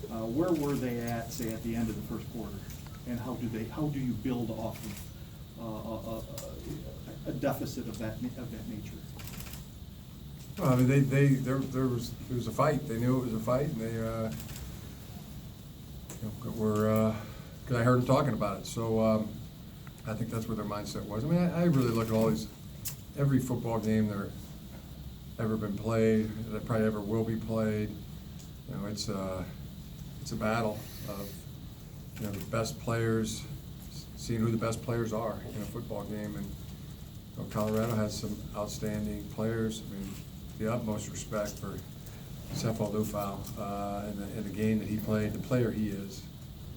Where were they at, say, at the end of the first quarter? And how do you build off of a deficit of that nature? Well, I mean, there was a fight. They knew it was a fight, and they were. Because I heard them talking about it, so I think that's where their mindset was. I mean, I really look at all these, every football game there ever been played, that probably ever will be played. You know, it's a battle of, you know, the best players, seeing who the best players are in a football game. And you know, Colorado has some outstanding players. I mean, the utmost respect for Sefo Lufau in the game that he played, the player he is.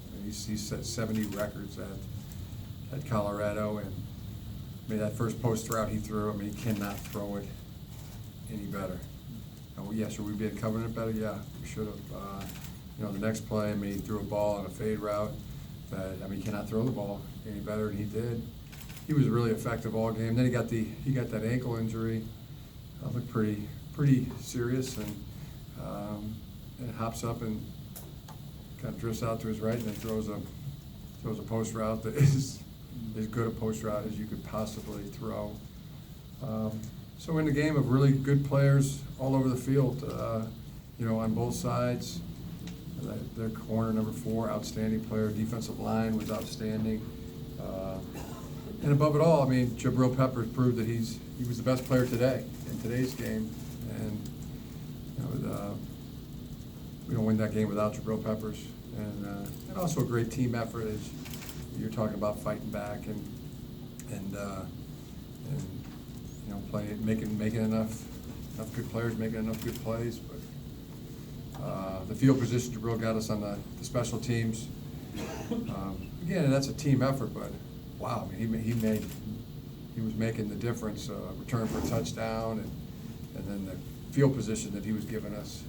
I mean, he's set 70 records at Colorado, and I mean, that first post route he threw, I mean, he cannot throw it any better. Oh, yeah, should we be covering it better? Yeah, we should have. You know, the next play, I mean, he threw a ball on a fade route that, I mean, he cannot throw the ball any better than he did. He was really effective all game. Then he got that ankle injury. Looked pretty serious, and hops up and kind of drifts out to his right, and then throws a post route that is as good a post route as you could possibly throw. So in the game of really good players all over the field, you know, on both sides. Their corner, number 4, outstanding player. Defensive line was outstanding. And above it all, I mean, Jabril Peppers proved that he was the best player today, in today's game. And, you know, we don't win that game without Jabril Peppers. And also a great team effort, as you're talking about, fighting back and you know, making enough good players, making enough good plays. But the field position Jabril got us on the special teams. Again, that's a team effort, but wow, I mean, he was making the difference, return for a touchdown, and then the field position that he was giving us,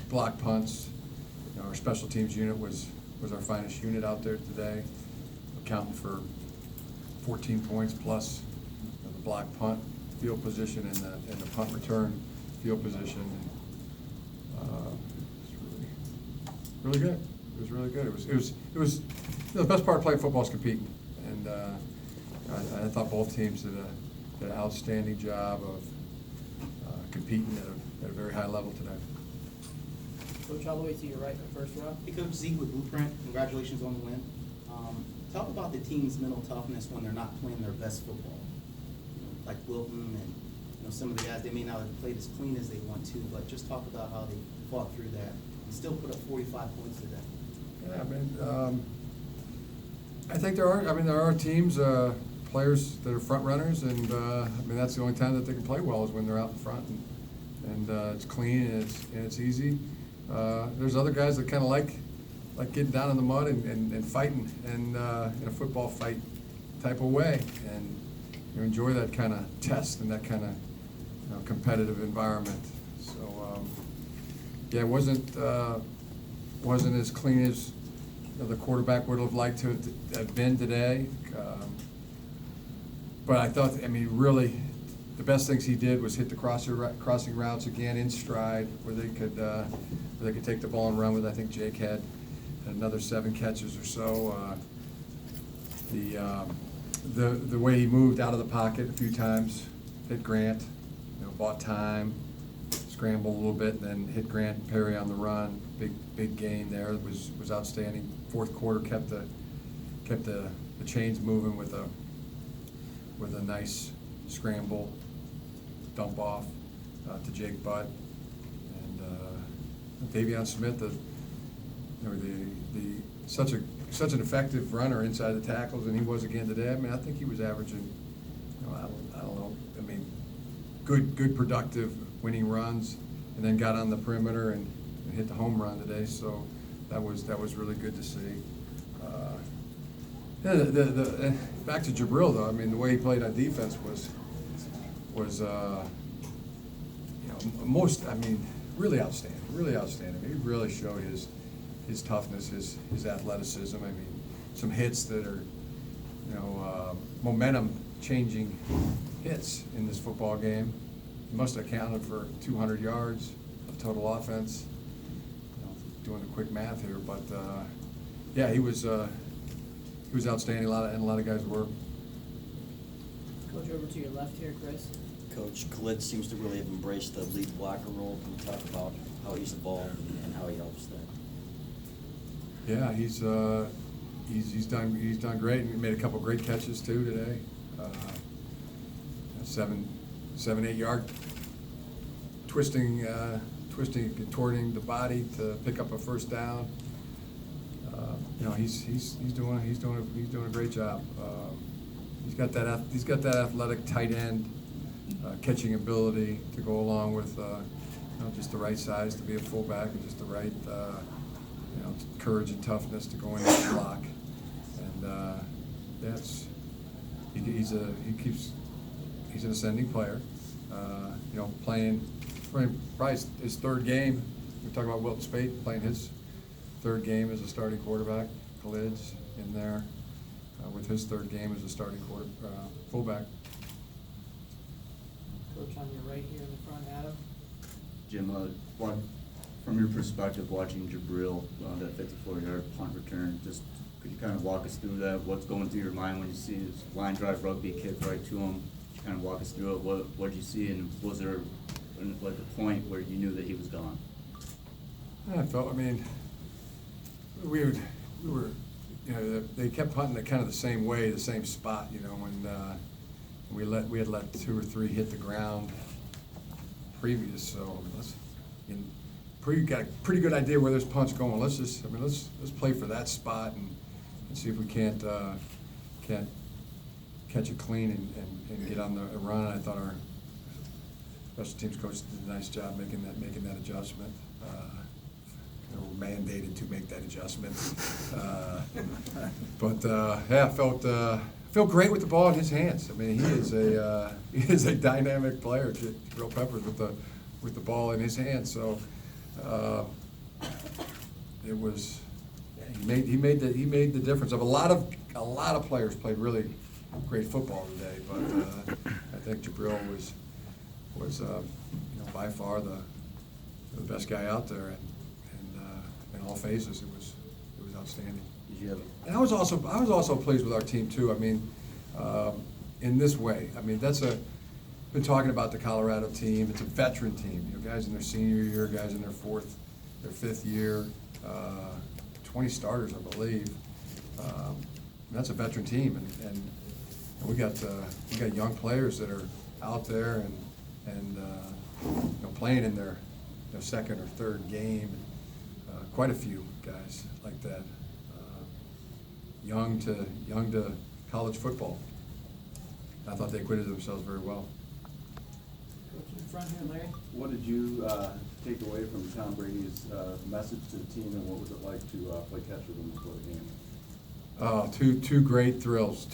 block punts. You know, our special teams unit was our finest unit out there today, accounting for 14 points plus the block punt field position and the punt return field position. It was really good. It was really good. It was you know, the best part of playing football is competing, and I thought both teams did an outstanding job of competing at a very high level today. Coach, all the way to your right, the first row. Hey, Coach Zeke with Blueprint. Congratulations on the win. Talk about the team's mental toughness when they're not playing their best football. You know, like Wilton and, you know, some of the guys, they may not have played as clean as they want to, but just talk about how they fought through that and still put up 45 points today. Yeah, I mean, I think there are teams, players that are front runners, and I mean, that's the only time that they can play well is when they're out in front, and it's clean and it's easy. There's other guys that kind of like getting down in the mud and fighting and in a football fight type of way, and you enjoy that kind of test and that kind of, you know, competitive environment. So yeah, it wasn't as clean as, you know, the quarterback would have liked to have been today. But I thought, I mean, really, the best things he did was hit the crossing routes again in stride, where they could take the ball and run with. I think Jake had another 7 catches or so. The way he moved out of the pocket a few times, hit Grant, you know, bought time, scrambled a little bit, and then hit Grant and Perry on the run. Big gain there. It was outstanding. Fourth quarter kept the chains moving with a nice scramble dump off to Jake Butt and Davion Smith. Such an effective runner inside the tackles, and he was again today. I mean, I think he was averaging, you know, I don't know. I mean, good productive winning runs, and then got on the perimeter and hit the home run today. So that was really good to see. Back to Jabril though. I mean, the way he played on defense was you know, really outstanding. Really outstanding. I mean, he really showed his toughness, his athleticism. I mean, some hits that are, you know, momentum changing hits in this football game. He must have accounted for 200 yards of total offense. You know, doing the quick math here, but yeah, he was outstanding. A lot of guys were. Coach, over to your left here, Chris. Coach Khalid seems to really have embraced the lead blocker role. Can you talk about how he's evolved and how he helps there? Yeah, he's done great, and he made a couple great catches too today. 7-8 yard twisting, contorting the body to pick up a first down. He's doing a great job. He's got that athletic tight end catching ability to go along with just the right size to be a fullback, and just the right courage and toughness to go in and block. And he's an ascending player. Playing probably his third game. We talk about Wilton Spate playing his third game as a starting quarterback. Khalid's in there with his third game as a starting fullback. Coach, on your right here in the front, Adam. Jim, from your perspective, watching Jabril on that 54-yard punt return, just could you kind of walk us through that? What's going through your mind when you see this line drive rugby kick right to him? Could you kind of walk us through it? What did you see, and was there like a point where you knew that he was gone? We were, they kept punting it kind of the same way, the same spot, when we had let 2 or 3 hit the ground previous, so got a pretty good idea where this punt's going. Let's play for that spot and see if we can't catch it clean and get on the run. And I thought our special teams coach did a nice job making that adjustment. We're mandated to make that adjustment. Felt great with the ball in his hands. He is a dynamic player, Jabril Peppers, with the ball in his hands. So he made the difference. A lot of players played really great football today, but I think Jabril was by far the best guy out there, and in all phases it was outstanding. And I was also pleased with our team too. In this way, been talking about the Colorado team. It's a veteran team. Guys in their senior year, guys in their 5th year, 20 starters, I believe. That's a veteran team, and we got young players that are out there and playing in their second or third game. Quite a few guys like that. Young to college football. I thought they acquitted themselves very well. Coach in front here, Larry. What did you take away from Tom Brady's message to the team, and what was it like to play catch with him before the game? Oh, two great thrills.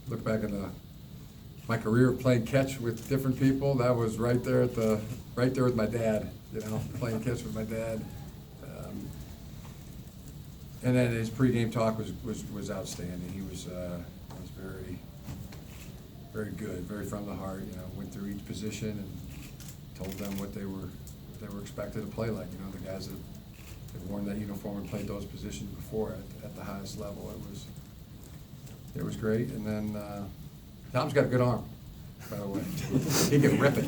Look back in my career of playing catch with different people. That was right there with my dad. Playing catch with my dad. And then his pregame talk was outstanding. He was very, very good, very from the heart. Went through each position and told them what they were expected to play like. The guys that had worn that uniform and played those positions before at the highest level. It was great. And then Tom's got a good arm, by the way. He can rip it.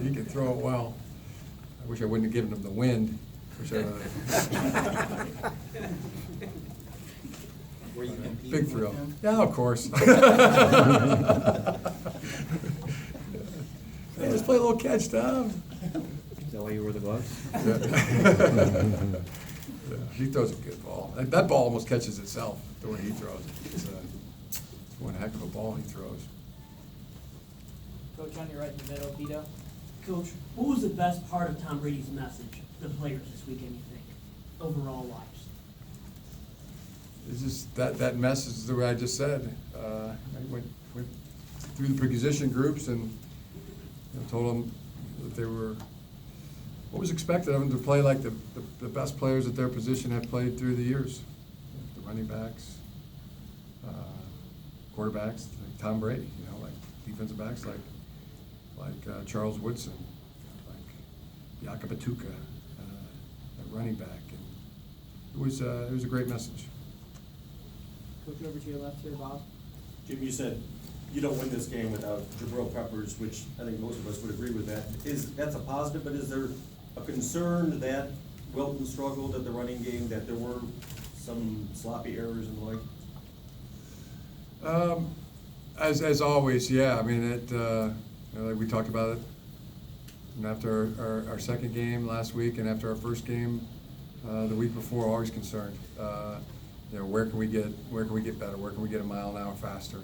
He can throw it well. I wish I wouldn't have given him the wind. Were you competing Big with thrill. him? Yeah, of course. Hey, let's play a little catch, Tom. Is that why you wore the gloves? Yeah, he throws a good ball. That ball almost catches itself the way he throws it. It's one heck of a ball he throws. Coach on your right in the middle, Vito. Coach, what was the best part of Tom Brady's message to the players this weekend, you think, overall wise? It's just that message is the way I just said. I went through the position groups and told them that they were what was expected of them to play like the best players at their position have played through the years. The running backs, quarterbacks, like Tom Brady, like defensive backs like Charles Woodson, like Yakapatuka, at running back, and it was a great message. Coach, over to your left here, Bob. Jim, you said you don't win this game without Jabril Peppers, which I think most of us would agree with that. That's a positive, but is there a concern that Wilton struggled at the running game, that there were some sloppy errors and the like? As always, yeah. I mean, like we talked about it, and after our second game last week, and after our first game the week before, always concerned. Where can we get better? Where can we get a mile an hour faster?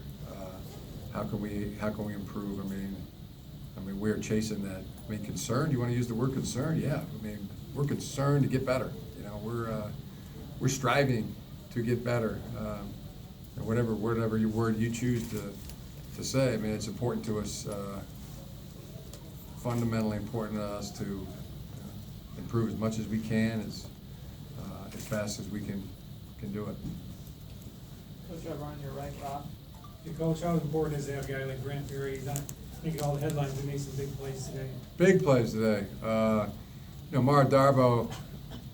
How can we improve? I mean, we're chasing that. I mean, concerned. You want to use the word concerned? Yeah. I mean, we're concerned to get better. We're striving to get better. Whatever word you choose to say. I mean, it's important to us. Fundamentally important to us to improve as much as we can, as fast as we can do it. Coach, over on your right, Rob. Hey, Coach, how important is to have a guy like Grant Perry? He's not making all the headlines, he made some big plays today. Big plays today. Mara Darbo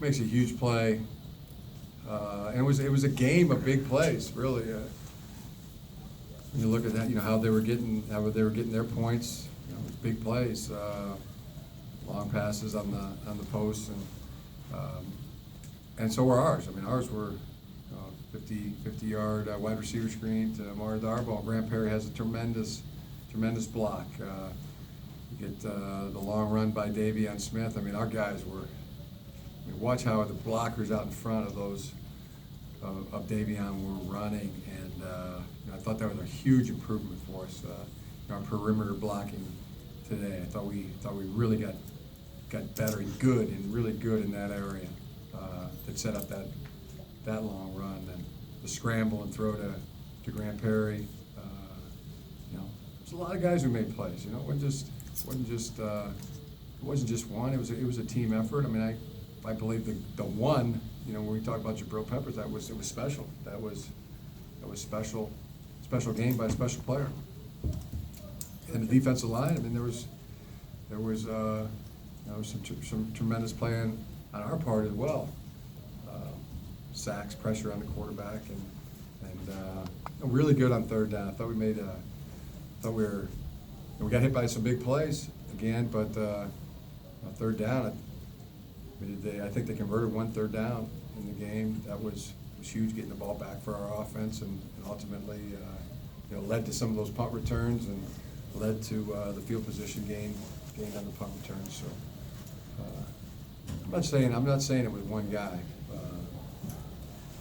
makes a huge play, and it was a game of big plays, really. When you look at that, how they were getting their points, big plays, long passes on the post, and so were ours. I mean, ours were 50-yard wide receiver screen to Mara Darbo. Grant Perry has a tremendous block. You get the long run by Davion Smith. I mean, our guys were. I mean, watch how the blockers out in front of those of Davion were running, and I thought that was a huge improvement for us. Our perimeter blocking today, I thought we really got better and good and really good in that area that set up that long run, and the scramble and throw to Grant Perry. There's a lot of guys who made plays. It wasn't just one. It was a team effort. I mean, I believe the one. When we talk about Jabril Peppers, it was special. That was special game by a special player. And the defensive line. I mean, there was some tremendous play on our part as well. Sacks, pressure on the quarterback, and really good on third down. I thought we got hit by some big plays again, but on third down, I think they converted one third down in the game. That was huge, getting the ball back for our offense, and ultimately, led to some of those punt returns and led to the field position gain on the punt returns. So I'm not saying it was one guy.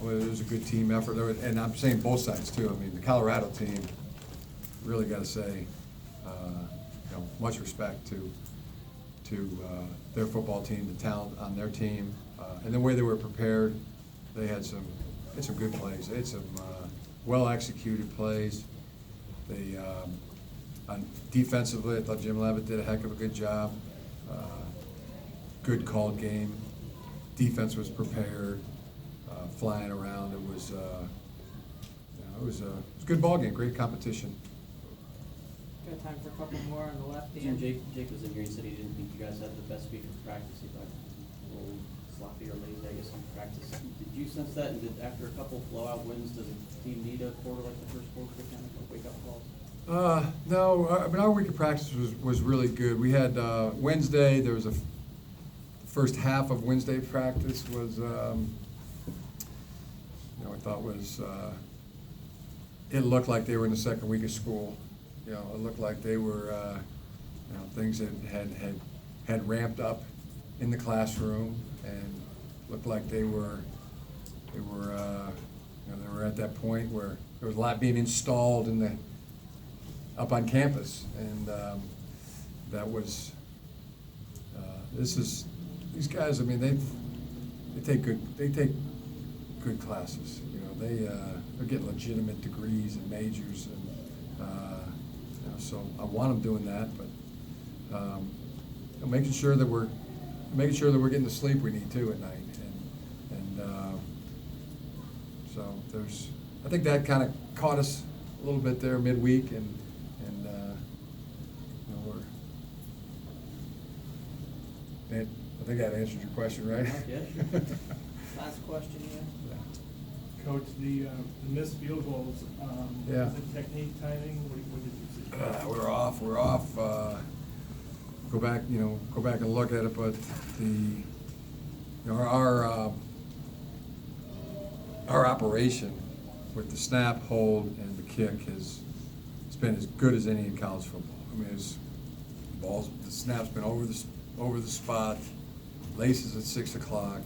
It was a good team effort, and I'm saying both sides too. I mean, the Colorado team, really got to say, much respect to their football team, the talent on their team, and the way they were prepared. They had some good plays. They had some well-executed plays. They defensively, I thought Jim Levitt did a heck of a good job. Good called game. Defense was prepared, flying around. It was a good ball game. Great competition. Got time for a couple more on the left. Jim, Dan. Jake was in here, he said he didn't think you guys had the best week of practice. He thought a little sloppy or lazy, I guess, on practice. Did you sense that? And after a couple of blowout wins, does a team need a quarter like the first quarter to kind of wake up calls? No, I mean, our week of practice was really good. We had Wednesday. There was the first half of Wednesday practice was, I thought was, it looked like they were in the second week of school. It looked like they were, things that had ramped up in the classroom, and looked like they were at that point where there was a lot being installed up on campus, and that was. These guys. I mean, they take good classes. They're getting legitimate degrees and majors, and so I want them doing that, but making sure that we're getting the sleep we need too at night, and so I think that kind of caught us a little bit there midweek, and I think that answered your question, right? Yeah. Last question, yeah. Coach, the missed field goals, Yeah. is it technique, timing, what did you see? We're off. Go back and look at it, but our operation with the snap, hold, and the kick has been as good as any in college football. I mean, the snap's been over the spot, laces at 6 o'clock,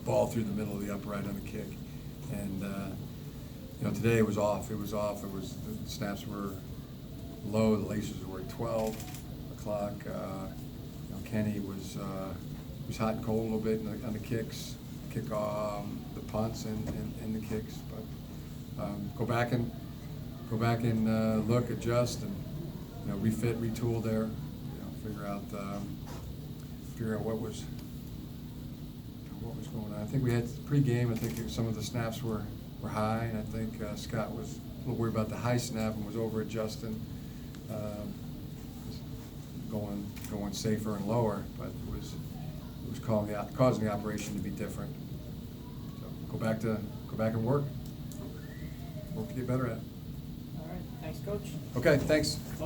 ball through the middle of the upright on the kick, and today it was off. The snaps were low, the laces were at 12 o'clock. Kenny was hot and cold a little bit on the kicks, kickoff, the punts and the kicks. But go back and look, adjust, and refit, retool there. Figure out what was going on. I think we had pre-game. I think some of the snaps were high, and I think Scott was a little worried about the high snap and was over adjusting. Going safer and lower, but it was causing the operation to be different. So go back and work to get better at it. All right, thanks, Coach. Okay, thanks.